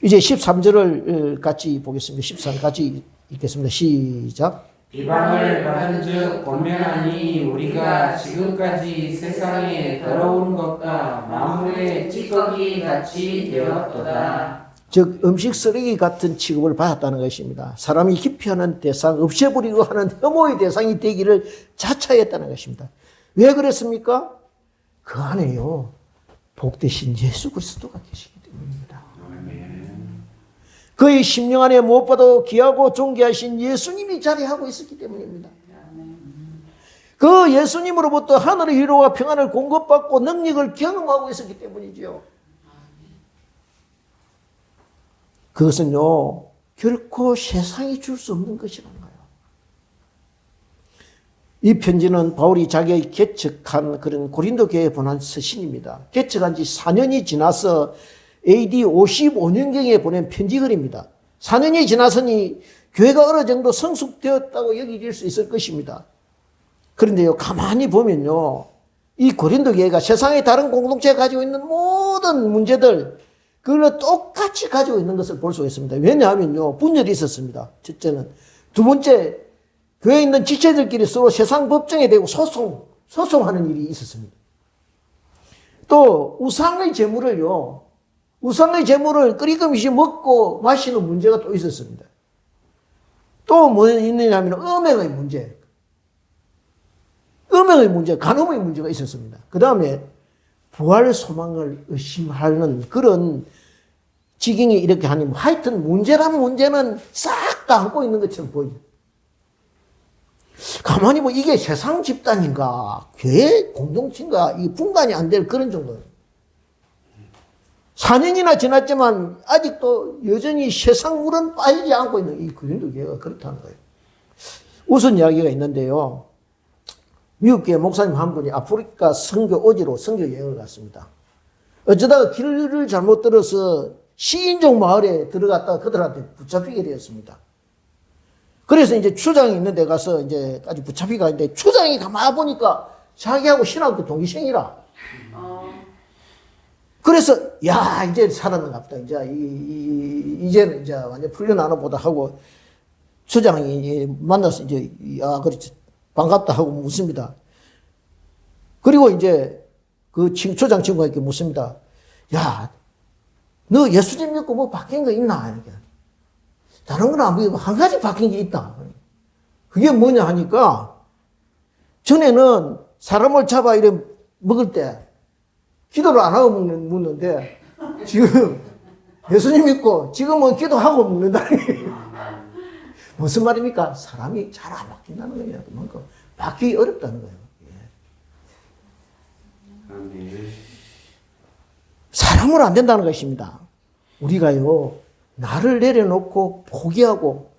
이제 13절을 같이 보겠습니다. 13절 같이 읽겠습니다. 시작. 비방을 받은 즉 권면하니 우리가 지금까지 세상에 더러운 것과 만물의 찌꺼기 같이 되었도다. 즉 음식 쓰레기 같은 취급을 받았다는 것입니다. 사람이 기피하는 대상, 없애버리고 하는 혐오의 대상이 되기를 자처했다는 것입니다. 왜 그랬습니까? 그 안에요, 복되신 예수 그리스도가 계시기 때문입니다. 그의 심령 안에 무엇보다도 귀하고 존귀하신 예수님이 자리하고 있었기 때문입니다. 그 예수님으로부터 하늘의 위로와 평안을 공급받고 능력을 경험하고 있었기 때문이죠. 그것은요, 결코 세상이 줄 수 없는 것이라는 거예요. 이 편지는 바울이 자기의 개척한 그런 고린도 교회에 보낸 서신입니다. 개척한 지 4년이 지나서 AD 55년경에 보낸 편지글입니다. 4년이 지나서니 교회가 어느 정도 성숙되었다고 여길 수 있을 것입니다. 그런데요, 가만히 보면요, 이 고린도 교회가 세상의 다른 공동체가 가지고 있는 모든 문제들, 그걸 똑같이 가지고 있는 것을 볼 수가 있습니다. 왜냐하면요, 분열이 있었습니다. 첫째는. 두 번째, 교회에 있는 지체들끼리 서로 세상 법정에 대고 소송하는 일이 있었습니다. 또 우상의 재물을 끄리금씩 먹고 마시는 문제가 또 있었습니다. 또 뭐 있느냐면 음행의 문제, 간음의 문제가 있었습니다. 그 다음에 부활 소망을 의심하는 그런 지경에 이렇게 하니, 하여튼 문제는 싹 다 안고 있는 것처럼 보이죠. 가만히 보면 이게 세상 집단인가, 교회 공동체인가, 이 분간이 안 될 그런 정도예요. 4년이나 지났지만 아직도 여전히 세상 물은 빠지지 않고 있는 이 고린도 교회가 그렇다는 거예요. 우선 이야기가 있는데요. 미국 교회 목사님 한 분이 아프리카 선교 오지로 선교 여행을 갔습니다. 어쩌다가 길을 잘못 들어서 시인종 마을에 들어갔다가 그들한테 붙잡히게 되었습니다. 그래서 이제 추장이 있는 데 가서 이제 아주 붙잡히게 가는데, 추장이 가만히 보니까 자기하고 신학교 동기생이라. 그래서 야, 이제 살았는가 보다. 이제는 이제 완전 풀려나나 보다 하고 추장이 만나서 이제 야, 그렇지, 반갑다 하고 묻습니다. 그리고 이제 그 추장 친구가 이렇게 묻습니다. 야, 너 예수님 믿고 뭐 바뀐 거 있나? 이렇게. 다른 건 안 보이고 한 가지 바뀐 게 있다. 그게 뭐냐 하니까, 전에는 사람을 잡아 이래 먹을 때 기도를 안 하고 먹는데, 지금 예수님 믿고 지금은 기도하고 먹는다. 무슨 말입니까? 사람이 잘 안 바뀐다는 거예요. 그만큼 바뀌기 어렵다는 거예요. 아멘. 아무나 안 된다는 것입니다. 우리가요, 나를 내려놓고 포기하고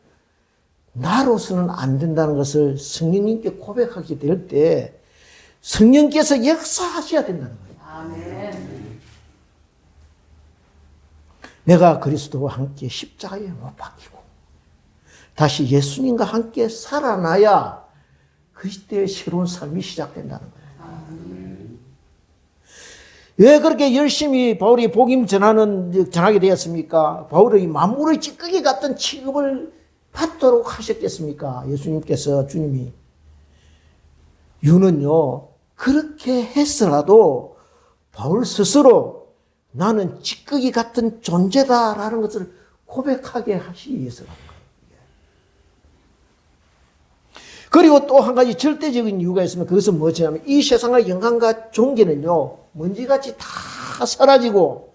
나로서는 안 된다는 것을 성령님께 고백하게 될 때 성령께서 역사하셔야 된다는 거예요. 아멘. 내가 그리스도와 함께 십자가에 못 박히고 다시 예수님과 함께 살아나야 그 시대의 새로운 삶이 시작된다는 거예요. 왜 그렇게 열심히 바울이 복음 전하게 되었습니까? 바울이 만물의 찌꺼기 같은 취급을 받도록 하셨겠습니까? 예수님께서, 주님이. 이유는요, 그렇게 했으라도 바울 스스로 나는 찌꺼기 같은 존재다라는 것을 고백하게 하시기 위해서라는 거예요. 그리고 또 한 가지 절대적인 이유가 있으면 그것은 무엇이냐면 이 세상의 영광과 존귀는요, 먼지같이 다 사라지고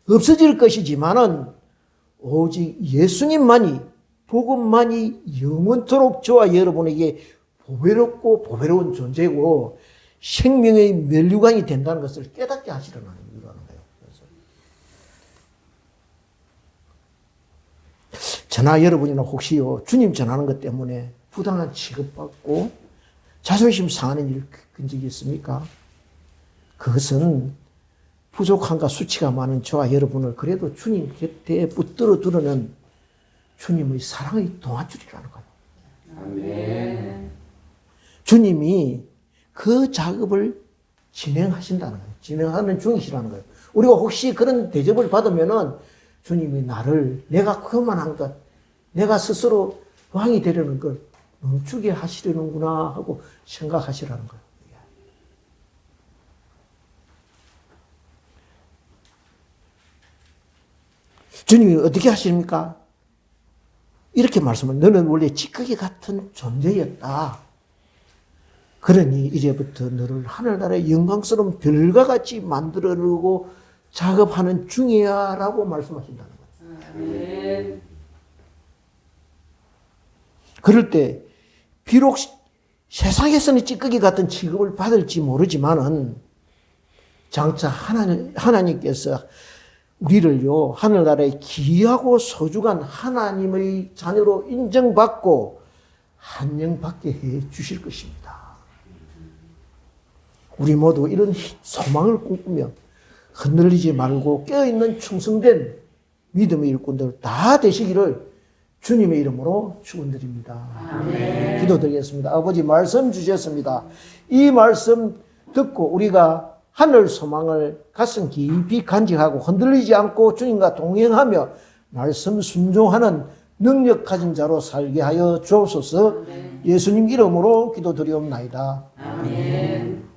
없어질 것이지만은 오직 예수님만이, 복음만이 영원토록 저와 여러분에게 보배롭고 보배로운 존재고 생명의 면류관이 된다는 것을 깨닫게 하시려는 이유라는 거예요. 그래서 저나 여러분이나 혹시요, 주님 전하는 것 때문에 부당한 취급받고 자존심 상하는 일 겪은 적이 있습니까? 그것은 부족함과 수치가 많은 저와 여러분을 그래도 주님 곁에 붙들어 두려는 주님의 사랑의 동아줄이라는 거예요. 아멘. 주님이 그 작업을 진행하신다는 거예요. 진행하는 중이시라는 거예요. 우리가 혹시 그런 대접을 받으면은 주님이 나를 내가 그만한 것, 내가 스스로 왕이 되려는 걸 멈추게 하시려는구나 하고 생각하시라는 거예요. 주님이 어떻게 하십니까? 이렇게 말씀을, 너는 원래 찌꺼기 같은 존재였다. 그러니 이제부터 너를 하늘나라의 영광스러운 별과 같이 만들어내고 작업하는 중이야 라고 말씀하신다는 거예요. 아멘. 그럴 때 비록 세상에서는 찌꺼기 같은 취급을 받을지 모르지만은 장차 하나님께서 우리를요, 하늘나라에 귀하고 소중한 하나님의 자녀로 인정받고 한영받게 해 주실 것입니다. 우리 모두 이런 소망을 꿈꾸며 흔들리지 말고 깨어있는 충성된 믿음의 일꾼들 다 되시기를 주님의 이름으로 축원드립니다. 아멘. 기도드리겠습니다. 아버지, 말씀 주셨습니다. 이 말씀 듣고 우리가 하늘 소망을 가슴 깊이 간직하고 흔들리지 않고 주님과 동행하며 말씀 순종하는 능력 가진 자로 살게 하여 주옵소서. 예수님 이름으로 기도드리옵나이다. 아멘.